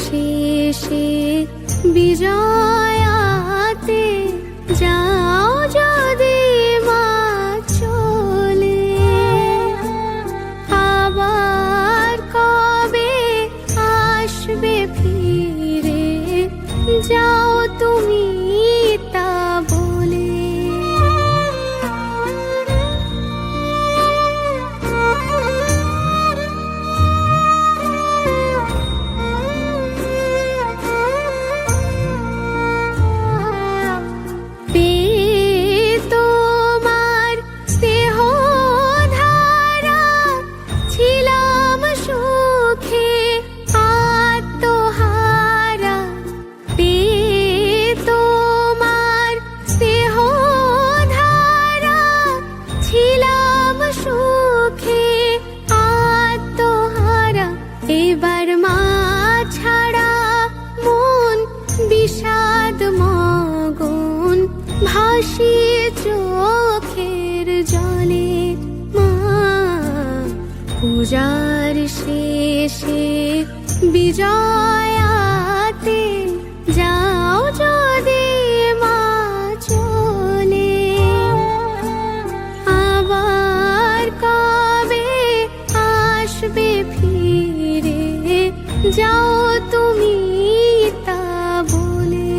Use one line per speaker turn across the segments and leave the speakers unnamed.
শেষে বিজয়াতে যাও যদি মা চলে, আবার কবে আসবে ফিরে যাও তুমি তা বলে। তোমার স্নেহ ধারা ছিলাম সুখে আত্মহারা, তোমার স্নেহ ধারা ছিলাম সুখে আত্মহারা। এবার মা ছাড়া মন বিষাদ মগন ভাসিয়ে চোখের জলে। মা পূজার শেষে বিজয়াতে যাও যদি মা চলে, আবার কবে আসবে ফিরে যাও তুমি তা বলে।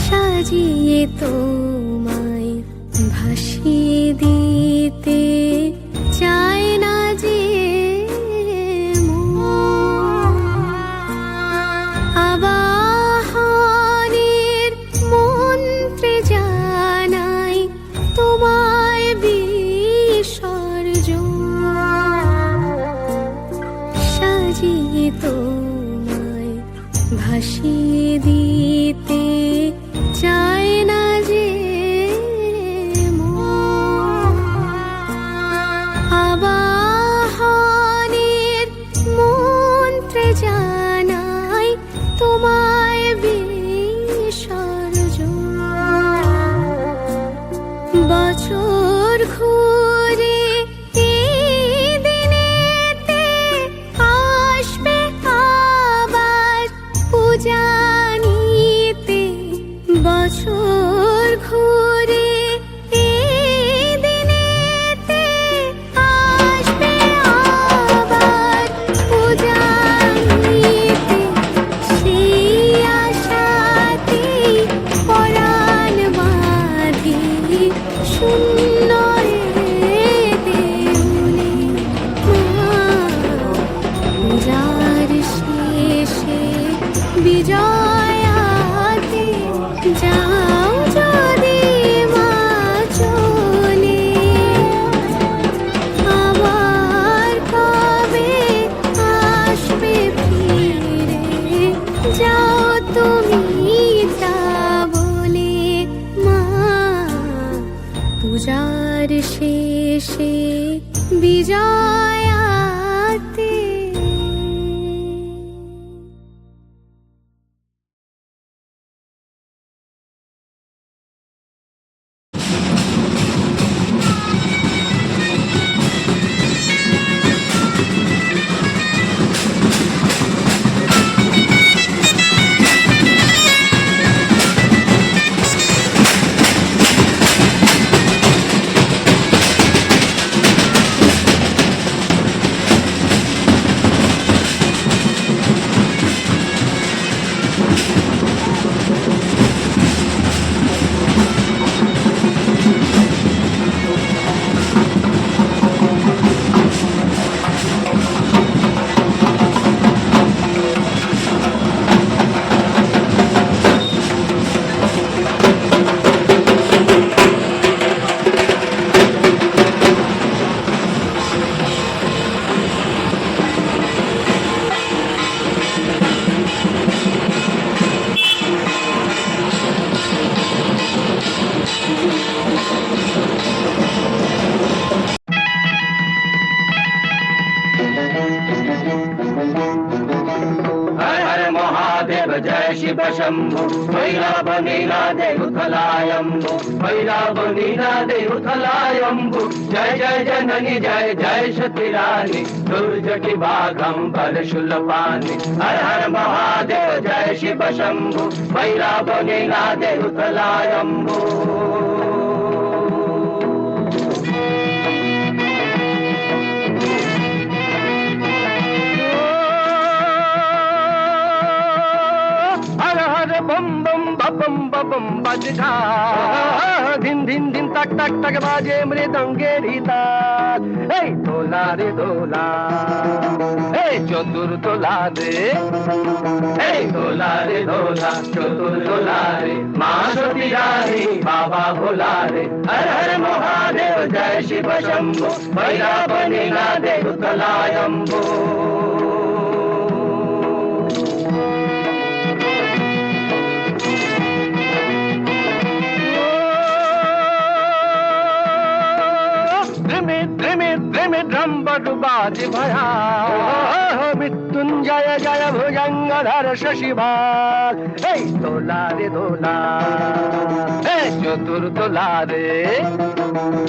সাজিয়ে তোমায় ভাসিয়ে দিতে চায় না যে মন, আবাহনের মন্ত্রে জানাই তোমায় বিসর্জন। সাজিয়ে তোমায় ভাসিয়ে দিতে চায় না যে মন, আবাহনের মন্ত্রে জানাই তোমায় বিসর্জন। বছর ঘুরে এই দিনেতে আসবে আবার পূজা নিতে। বছর ঘুরে এই দিনেতে আসবে আবার পূজা নিতে। সেই আশাতেই পরাণ বাঁধি শূন্য দেউলে। মা পূজার শেষে বিজয়াতে যাও যদি মা চলে, আবার কবে আসবে ফিরে যাও তুমি তা বলে। মা পূজার শেষে বিজয়াতে।
महादेव जय शिव शंभु भैरव नीलादे उथलायंबु भैरव नीलादे उथलायंबु जय जय जननी जय जय सती रानी दुर्जटी बाघंबर शूलपाणि हर हर महादेव जय शिव शंभु भैरव नीलादे उथलायंबु बम बम बम बम बजगा दिन दिन दिन तक तक तक बाजे मृदंगेरी ताल हे दोला रे दोला हे चतुर दोला रे हे दोला रे दोला चतुर दोला रे माँ सती रानी बाबा भोला रे हर हर महादेव जय शिव शंभु भैरव नीलादे उथलायंबु ड्रम बडु बाज भया मृत्युंजय जय भुजंगधर शशिभाग हे दोला रे दोला हे चतुर दोला रे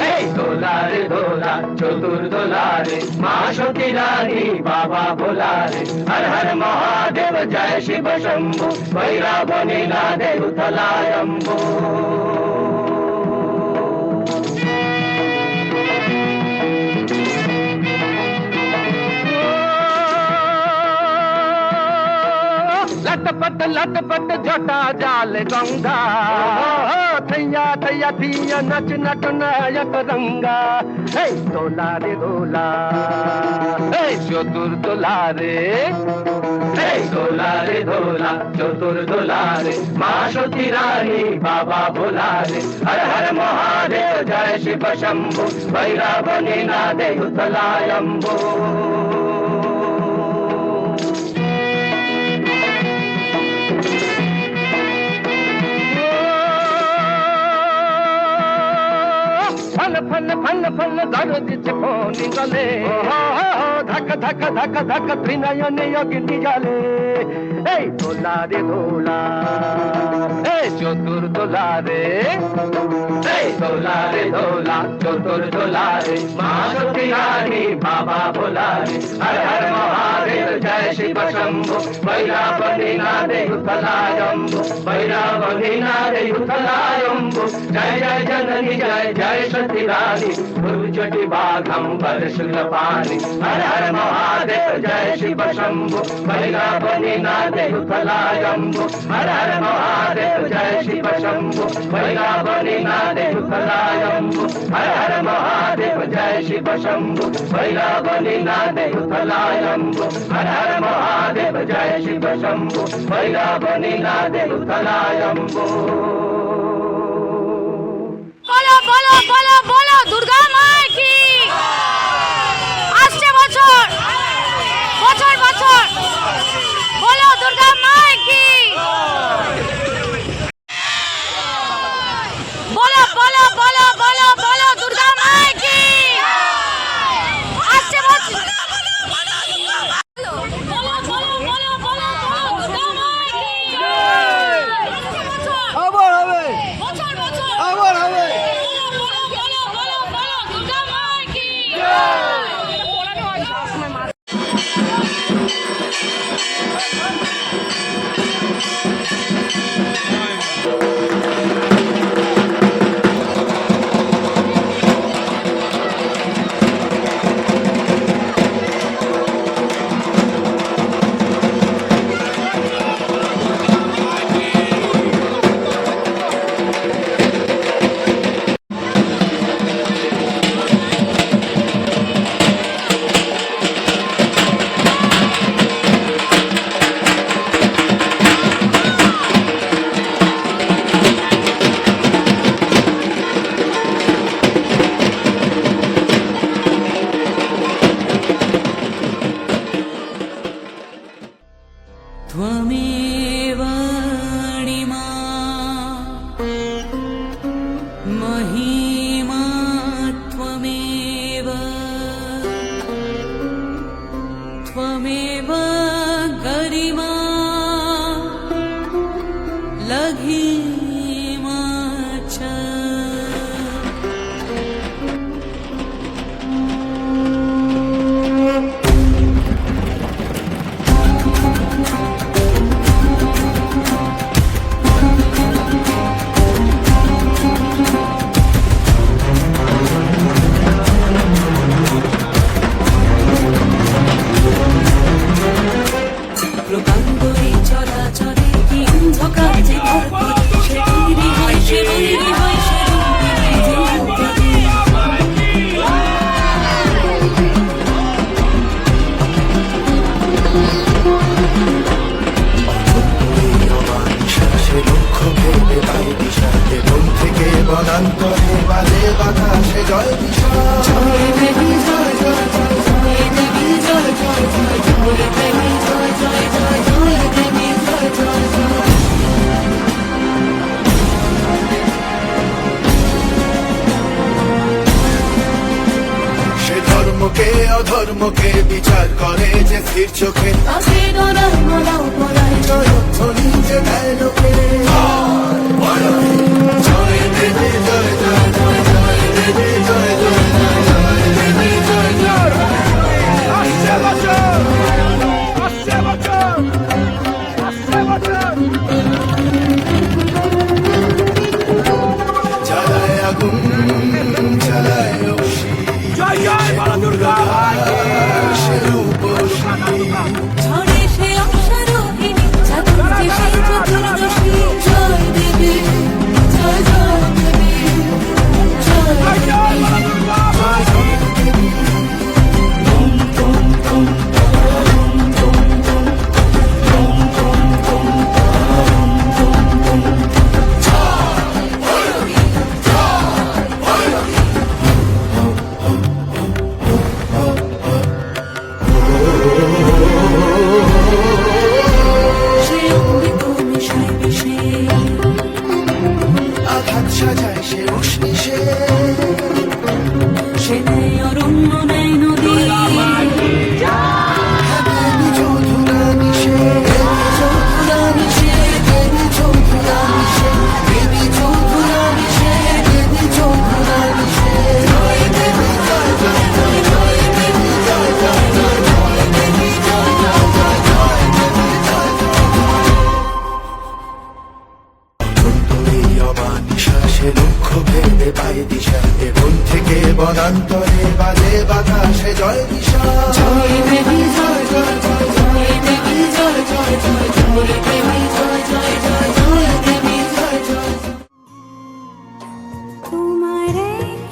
हे दोला रे दोला चतुर दोला रे माँ सती रानी बाबा भोला रे हर हर महादेव जय शिव शंभु भैरव नीलादे उथलायंबु लटपट जटा जाल गंगा थैया थैया थिया नच नट नायक रंगा हे दोला रे दोला हे चतुर दोला रे हे दोला रे दोला चतुर दोला रे माँ सती रानी बाबा भोला रे हर हर महादेव जय शिव शंभु भैरव नीलादे उथलायंबु फल फल फल दर्द फोनी गले धक धक धक धक त्रिनयन योगिनी जले हे दोला रे दोला हे चतुर दोला रे हे दोला रे दोला चतुर दोला रे माँ सती रानी बाबा भोला रे हर हर महादेव जय शिव शंभु भैरव नीलादे उथलायंबु भैरव नीलादे उथलायंबु जय जय जननी जय जय सती रानी दुर्जटी बाघंबर शूलपाणि हर हर महादेव जय शिव शंभु भैरव नीलादे उथलायंबु हर हर महादेव जय शिव शंभु भैरव नीलादे उथलायंबु हर हर महादेव जय शिव शंभु भैरव नीलादे उथलायंबु हर हर महादेव जय शिव शंभु भैरव नीलादे उथलायंबु
बोलो बोलो बोलो बोलो दुर्गा माँ की আসছে বছর বছর বছর बोलो दुर्गा माँ की बोलो बोलो बोलो बोलो बोलो दुर्गा माँ की আসছে বছর बोलो बोलो बोलो बोलो बोलो दुर्गा माँ की
আবার হবে
বছর বছর
আবার হবে
त्वमेव अणिमा महिमा त्वमेव त्वमेव गरिमा ঘি মাছা প্রকাণ্ডই চরাচরে কি অন্ধকার যে ভরপুর সে তৈরি হয় সে বৈরী হয় সে রূপে
সে লক্ষ্য ভেবে পাই দিশা মন থেকে বনান্তরে বাজে বাতাসে জয় দিশা
জয় দেবী জয় জয় জয় জয় দেবী জয় জয় জয় জয় দেবী জয় জয় জয় জয় দেবী জয় জয় জয়
সে ধর্মকে অধর্মকে বিচার করে যে স্থির চোখে
তাকে দোলাও মোলাও বলাই
জয়ধ্বনি যে দেয় লোকে জয় দেবী জয় জয় জয় জয় দেবী জয় জয় জয় জয় দেবী জয় জয়
আসছে বছর আসছে বছর আসছে বছর
জ্বালায় আগুন জ্বালায় অসি
জয় জয় বালা দুর্গা
সে রূপসী
ঝড়ে সে অশ্বারোহিণী জাদুর যে সেই চতুর্দশী জয় দেবী জয় জয় দেবী জয়
জয় জয় বালা দুর্গা
সে অমৃত মিশায় বিষে
আঘাত সাজায় সে উষ্ণি
সে নেয় অরণ্য নেয় নদী
দেবী চৌধুরানী সে চৌধুরানী সে দেবী চৌধুরানী সে দেবী চৌধুরানী সে দেবী চৌধুরানী সে জয় দেবী জয় জয় জয় জয় দেবী জয় জয় জয় জয় দেবী জয় জয় জয় জয় দেবী জয় জয় অবানিশা সে লক্ষ্য ভেবে পাই দিশা মন থেকে বনান্তরে বাজে বাতাসে জয় দিশা
জয় দেবী জয় জয় জয় জয় দেবী জয় জয় জয় জয় দেবী জয় জয় জয় জয় দেবী জয় জয়
তোমার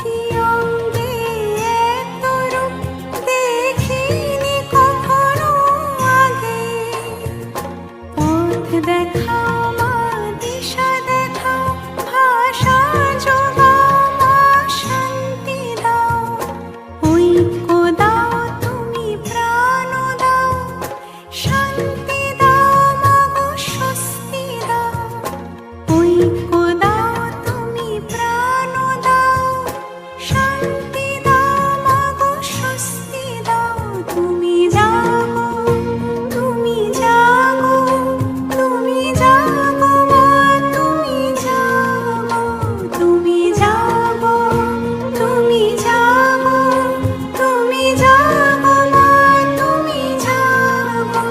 কি অঙ্গে এত রূপ দেখিনি কখনো আগে পথ দেখাও মা দিশা দেখাও ভাষা যোগাও মা শান্তি দাও ঐক্য দাও তুমি প্রাণ দাও শান্তি দাও মাগো স্বস্তি দাও ঐক্য দাও তুমি প্রাণ দাও শান্তি দাও মাগো স্বস্তি দাও তুমি জাগো তুমি জাগো তুমি জাগো মা তুমি জাগো তুমি জাগো তুমি জাগো তুমি জাগো মা তুমি জাগো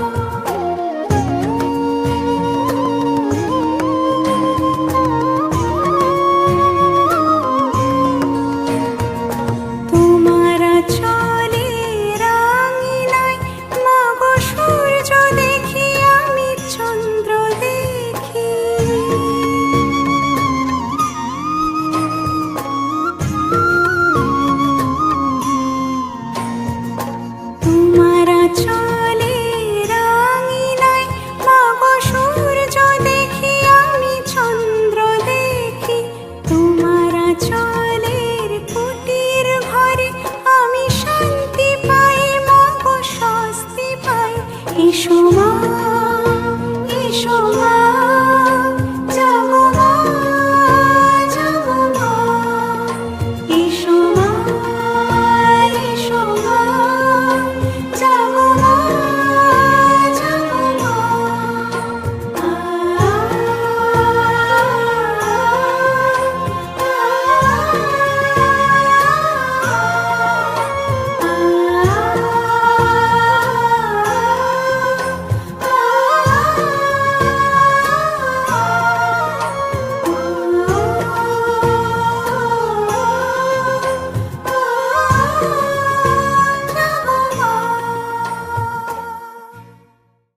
তোমার চলে রাঙিনায় মাগো সূর্য দেখি আমি চন্দ্র দেখি তোমার চলে রাঙিনায় মাগো সূর্য দেখি আমি চন্দ্র দেখি তোমার চলের কুটির ঘরে আমি শান্তি পাই মাগো স্বস্তি পাই এসো মা